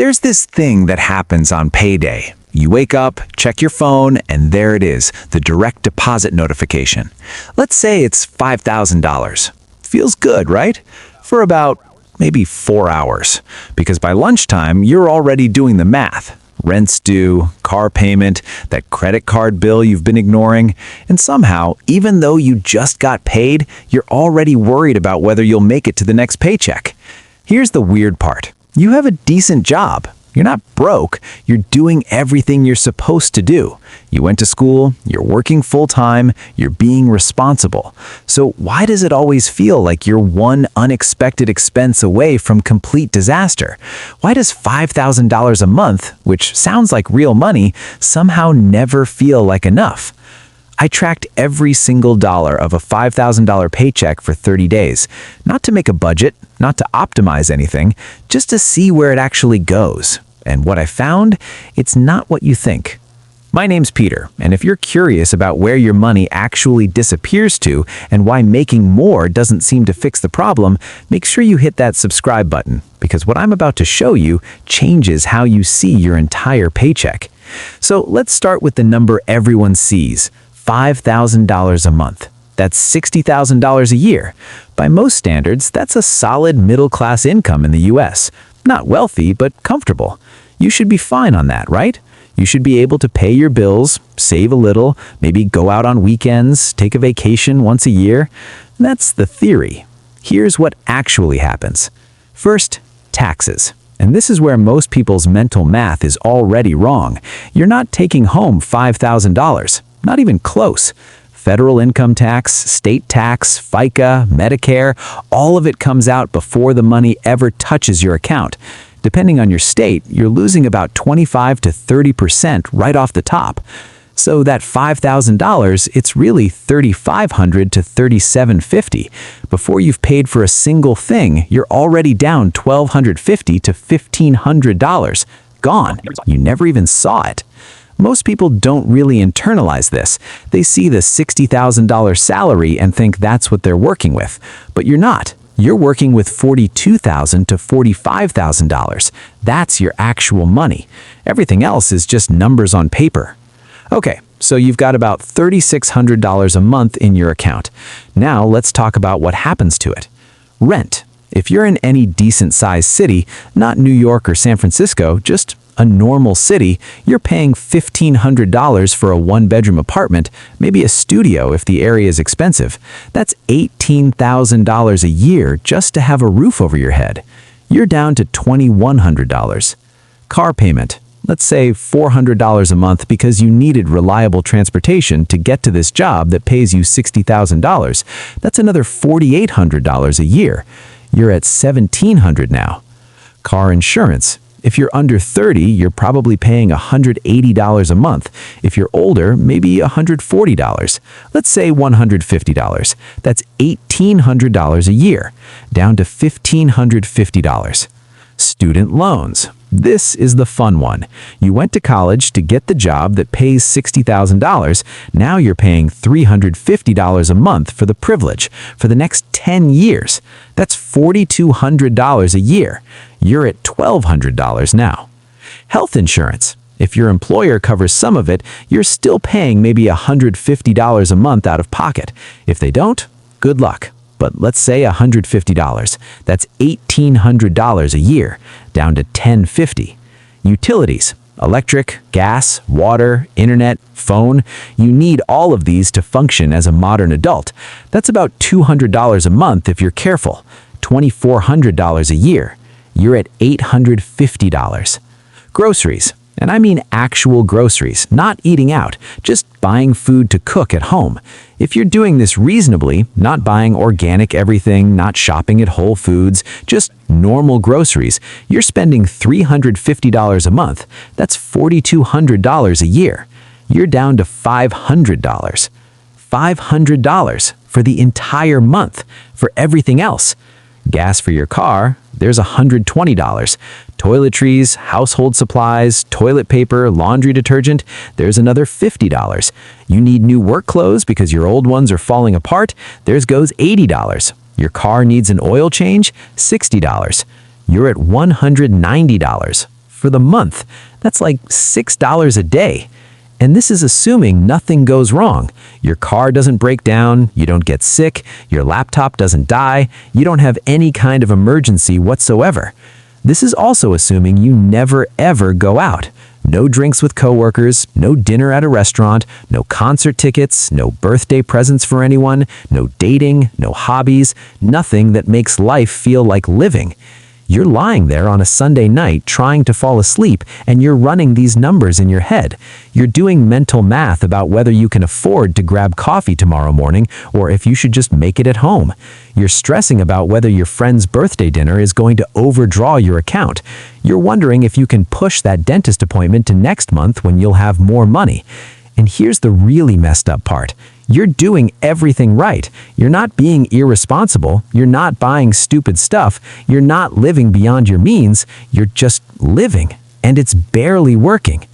There's this thing that happens on payday. You wake up, check your phone, and there it is, the direct deposit notification. Let's say it's $5,000. Feels good, right? For about maybe 4 hours. Because by lunchtime, you're already doing the math. Rent's due, car payment, that credit card bill you've been ignoring, and somehow, even though you just got paid, you're already worried about whether you'll make it to the next paycheck. Here's the weird part. You have a decent job. You're not broke. You're doing everything you're supposed to do. You went to school, you're working full-time, you're being responsible. So why does it always feel like you're one unexpected expense away from complete disaster? Why does $5,000 a month, which sounds like real money, somehow never feel like enough? I tracked every single dollar of a $5,000 paycheck for 30 days, not to make a budget, not to optimize anything, just to see where it actually goes. And what I found, it's not what you think. My name's Peter, and if you're curious about where your money actually disappears to and why making more doesn't seem to fix the problem, make sure you hit that subscribe button, because what I'm about to show you changes how you see your entire paycheck. So let's start with the number everyone sees. $5,000 a month. That's $60,000 a year. By most standards, that's a solid middle-class income in the US. Not wealthy, but comfortable. You should be fine on that, right? You should be able to pay your bills, save a little, maybe go out on weekends, take a vacation once a year. That's the theory. Here's what actually happens. First, taxes. And this is where most people's mental math is already wrong. You're not taking home $5,000. Not even close. Federal income tax, state tax, FICA, Medicare, all of it comes out before the money ever touches your account. Depending on your state, you're losing about 25 to 30% right off the top. So that $5,000, it's really $3,500 to $3,750. Before you've paid for a single thing, you're already down $1,250 to $1,500. Gone. You never even saw it. Most people don't really internalize this. They see the $60,000 salary and think that's what they're working with. But you're not. You're working with $42,000 to $45,000. That's your actual money. Everything else is just numbers on paper. Okay, so you've got about $3,600 a month in your account. Now let's talk about what happens to it. Rent. If you're in any decent-sized city, not New York or San Francisco, just a normal city, you're paying $1,500 for a one-bedroom apartment, maybe a studio if the area is expensive. That's $18,000 a year just to have a roof over your head. You're down to $2,100. Car payment. Let's say $400 a month because you needed reliable transportation to get to this job that pays you $60,000. That's another $4,800 a year. You're at $1,700 now. Car insurance. If you're under 30, you're probably paying $180 a month. If you're older, maybe $140. Let's say $150. That's $1,800 a year, down to $1,550. Student loans. This is the fun one. You went to college to get the job that pays $60,000. Now you're paying $350 a month for the privilege for the next 10 years. That's $4,200 a year. You're at $1,200 now. Health insurance. If your employer covers some of it, you're still paying maybe $150 a month out of pocket. If they don't, good luck. But let's say $150. That's $1,800 a year, down to $1,050. Utilities. Electric, gas, water, internet, phone. You need all of these to function as a modern adult. That's about $200 a month if you're careful. $2,400 a year. You're at $850. Groceries. And I mean actual groceries, not eating out, just buying food to cook at home. If you're doing this reasonably, not buying organic everything, not shopping at Whole Foods, just normal groceries, you're spending $350 a month. That's $4,200 a year. You're down to $500. $500 for the entire month. For everything else. Gas for your car, there's $120. Toiletries, household supplies, toilet paper, laundry detergent, there's another $50. You need new work clothes because your old ones are falling apart, there's goes $80. Your car needs an oil change, $60. You're at $190. For the month, that's like $6 a day. And this is assuming nothing goes wrong. Your car doesn't break down, you don't get sick, your laptop doesn't die, you don't have any kind of emergency whatsoever. This is also assuming you never ever go out. No drinks with coworkers, no dinner at a restaurant, no concert tickets, no birthday presents for anyone, no dating, no hobbies, nothing that makes life feel like living. You're lying there on a Sunday night trying to fall asleep, and you're running these numbers in your head. You're doing mental math about whether you can afford to grab coffee tomorrow morning or if you should just make it at home. You're stressing about whether your friend's birthday dinner is going to overdraw your account. You're wondering if you can push that dentist appointment to next month when you'll have more money. And here's the really messed up part. You're doing everything right. You're not being irresponsible. You're not buying stupid stuff. You're not living beyond your means. You're just living, and it's barely working.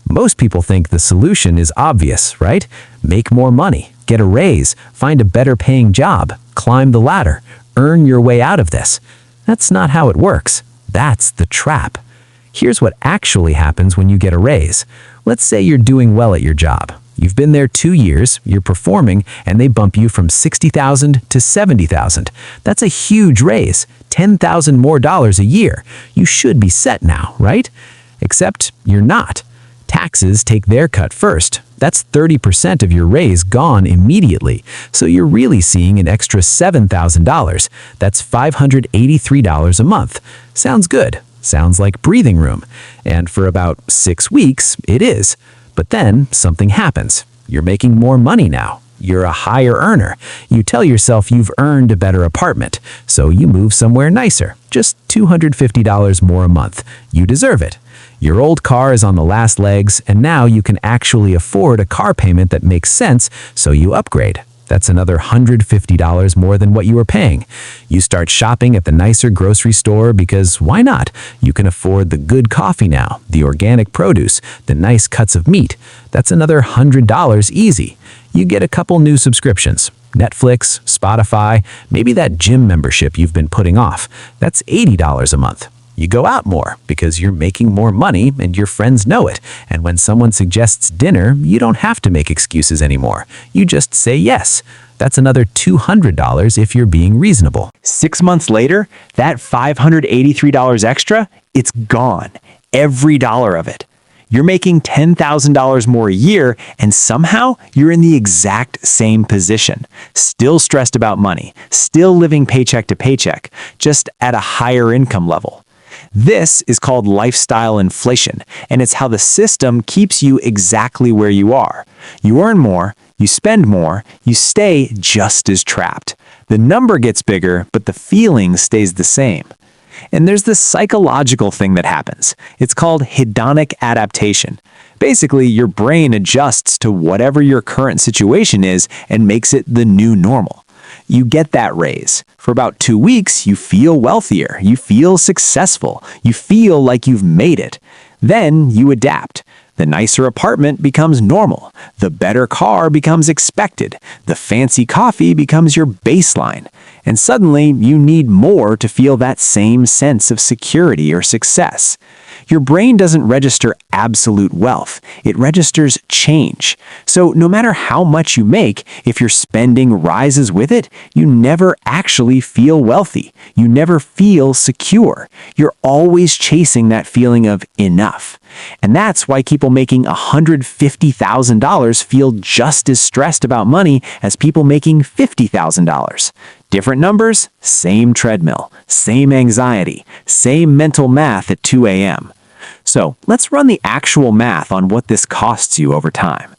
Most people think the solution is obvious, right? Make more money, get a raise, find a better paying job, climb the ladder, earn your way out of this. That's not how it works. That's the trap. Here's what actually happens when you get a raise. Let's say you're doing well at your job. You've been there 2 years, you're performing, and they bump you from $60,000 to $70,000. That's a huge raise, $10,000 more a year. You should be set now, right? Except you're not. Taxes take their cut first. That's 30% of your raise gone immediately. So you're really seeing an extra $7,000. That's $583 a month. Sounds good. Sounds like breathing room. And for about 6 weeks, it is. But then something happens. You're making more money now. You're a higher earner. You tell yourself you've earned a better apartment, so you move somewhere nicer. Just $250 more a month. You deserve it. Your old car is on the last legs, and now you can actually afford a car payment that makes sense, so you upgrade. That's another $150 more than what you were paying. You start shopping at the nicer grocery store because why not? You can afford the good coffee now, the organic produce, the nice cuts of meat. That's another $100 easy. You get a couple new subscriptions. Netflix, Spotify, maybe that gym membership you've been putting off. That's $80 a month. You go out more because you're making more money and your friends know it. And when someone suggests dinner, you don't have to make excuses anymore. You just say yes. That's another $200 if you're being reasonable. 6 months later, that $583 extra, it's gone. Every dollar of it. You're making $10,000 more a year, and somehow you're in the exact same position. Still stressed about money, still living paycheck to paycheck, just at a higher income level. This is called lifestyle inflation, and it's how the system keeps you exactly where you are. You earn more, you spend more, you stay just as trapped. The number gets bigger, but the feeling stays the same. And there's this psychological thing that happens. It's called hedonic adaptation. Basically, your brain adjusts to whatever your current situation is and makes it the new normal. You get that raise. For about 2 weeks, you feel wealthier, you feel successful, you feel like you've made it. Then you adapt. The nicer apartment becomes normal. The better car becomes expected. The fancy coffee becomes your baseline. And suddenly, you need more to feel that same sense of security or success. Your brain doesn't register absolute wealth. It registers change. So no matter how much you make, if your spending rises with it, you never actually feel wealthy. You never feel secure. You're always chasing that feeling of enough. And that's why people making $150,000 feel just as stressed about money as people making $50,000. Different numbers, same treadmill, same anxiety, same mental math at 2 a.m. So let's run the actual math on what this costs you over time.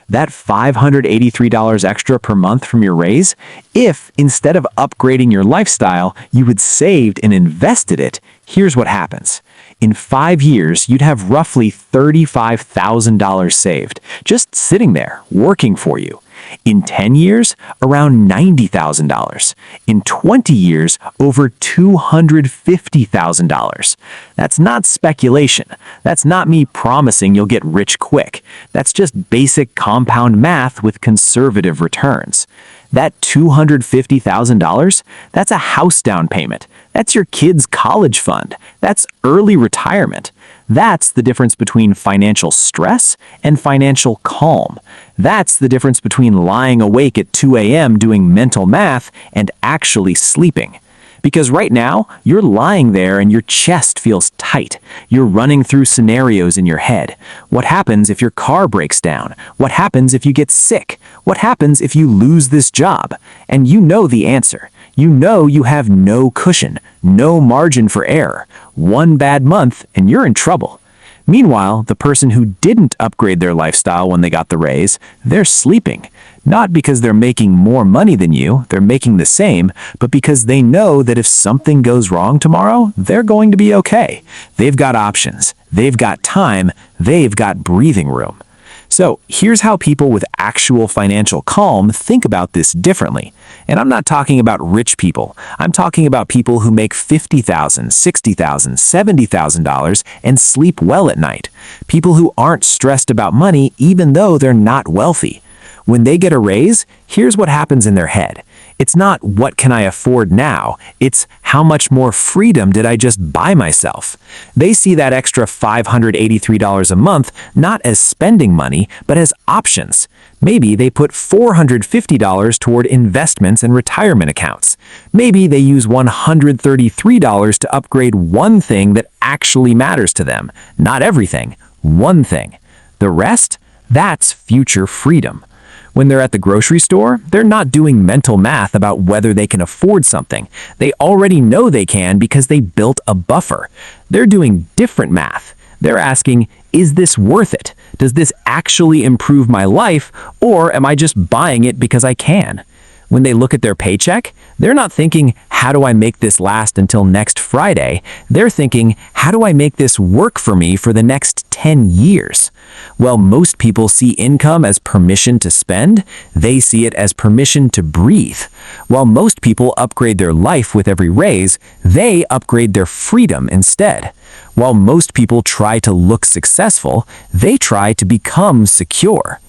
That $583 extra per month from your raise, if instead of upgrading your lifestyle, you had saved and invested it, here's what happens. In 5 years, you'd have roughly $35,000 saved, just sitting there, working for you. In 10 years, around $90,000. In 20 years, over $250,000. That's not speculation. That's not me promising you'll get rich quick. That's just basic compound math with conservative returns. That $250,000, that's a house down payment. That's your kid's college fund. That's early retirement. That's the difference between financial stress and financial calm. That's the difference between lying awake at 2 a.m. doing mental math and actually sleeping. Because right now, you're lying there and your chest feels tight. You're running through scenarios in your head. What happens if your car breaks down? What happens if you get sick? What happens if you lose this job? And you know the answer. You know you have no cushion, no margin for error. One bad month and you're in trouble. Meanwhile, the person who didn't upgrade their lifestyle when they got the raise, they're sleeping. Not because they're making more money than you, they're making the same, but because they know that if something goes wrong tomorrow, they're going to be okay. They've got options, they've got time, they've got breathing room. So here's how people with actual financial calm think about this differently. And I'm not talking about rich people. I'm talking about people who make $50,000, $60,000, $70,000 and sleep well at night. People who aren't stressed about money even though they're not wealthy. When they get a raise, here's what happens in their head. It's not what can I afford now, it's how much more freedom did I just buy myself. They see that extra $583 a month not as spending money, but as options. Maybe they put $450 toward investments and retirement accounts. Maybe they use $133 to upgrade one thing that actually matters to them. Not everything, one thing. The rest? That's future freedom. When they're at the grocery store, they're not doing mental math about whether they can afford something. They already know they can because they built a buffer. They're doing different math. They're asking, is this worth it? Does this actually improve my life, or am I just buying it because I can? When they look at their paycheck, they're not thinking, how do I make this last until next Friday? They're thinking, how do I make this work for me for the next 10 years? While most people see income as permission to spend, they see it as permission to breathe. While most people upgrade their life with every raise, they upgrade their freedom instead. While most people try to look successful, they try to become secure.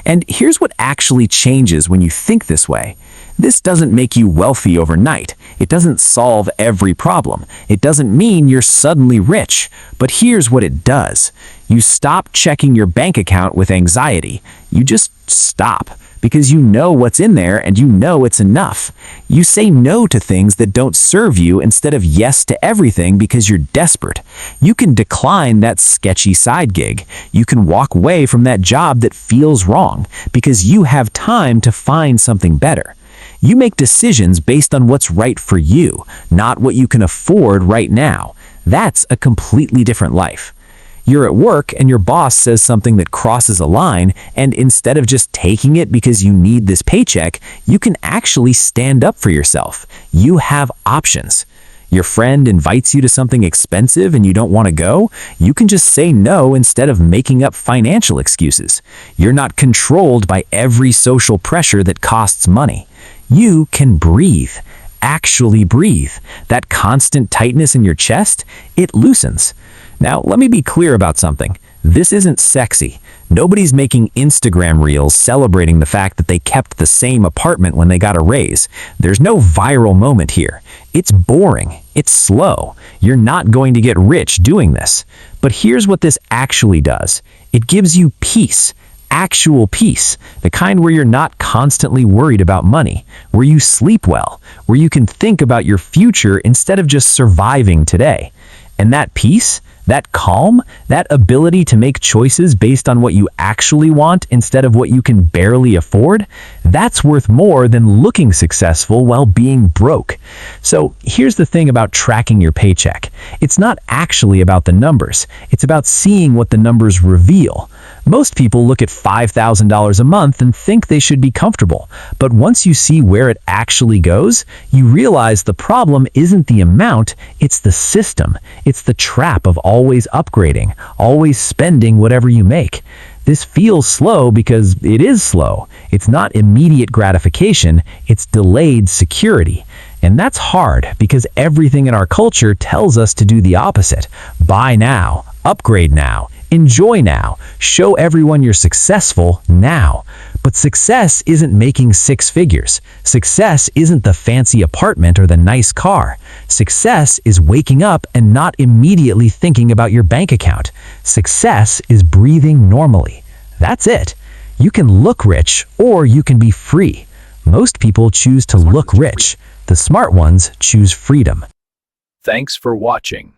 And here's what actually changes when you think this way. This doesn't make you wealthy overnight. It doesn't solve every problem. It doesn't mean you're suddenly rich. But here's what it does. You stop checking your bank account with anxiety. You just stop, because you know what's in there and you know it's enough. You say no to things that don't serve you instead of yes to everything because you're desperate. You can decline that sketchy side gig. You can walk away from that job that feels wrong because you have time to find something better. You make decisions based on what's right for you, not what you can afford right now. That's a completely different life. You're at work and your boss says something that crosses a line, and instead of just taking it because you need this paycheck, you can actually stand up for yourself. You have options. Your friend invites you to something expensive and you don't want to go, you can just say no instead of making up financial excuses. You're not controlled by every social pressure that costs money. You can breathe. Actually breathe. That constant tightness in your chest, it loosens. Now, let me be clear about something. This isn't sexy. Nobody's making Instagram reels celebrating the fact that they kept the same apartment when they got a raise. There's no viral moment here. It's boring. It's slow. You're not going to get rich doing this. But here's what this actually does. It gives you peace. Actual peace, the kind where you're not constantly worried about money, where you sleep well, where you can think about your future instead of just surviving today. And that peace, that calm, that ability to make choices based on what you actually want instead of what you can barely afford, that's worth more than looking successful while being broke. So here's the thing about tracking your paycheck. It's not actually about the numbers. It's about seeing what the numbers reveal. Most people look at $5,000 a month and think they should be comfortable, but once you see where it actually goes, you realize the problem isn't the amount, it's the system. It's the trap of always upgrading, always spending whatever you make. This feels slow because it is slow. It's not immediate gratification, it's delayed security. And that's hard because everything in our culture tells us to do the opposite. Buy now, upgrade now, enjoy now, show everyone you're successful now. But success isn't making six figures. Success isn't the fancy apartment or the nice car. Success is waking up and not immediately thinking about your bank account. Success is breathing normally. That's it. You can look rich or you can be free. Most people choose to look rich. The smart ones choose freedom. Thanks for watching.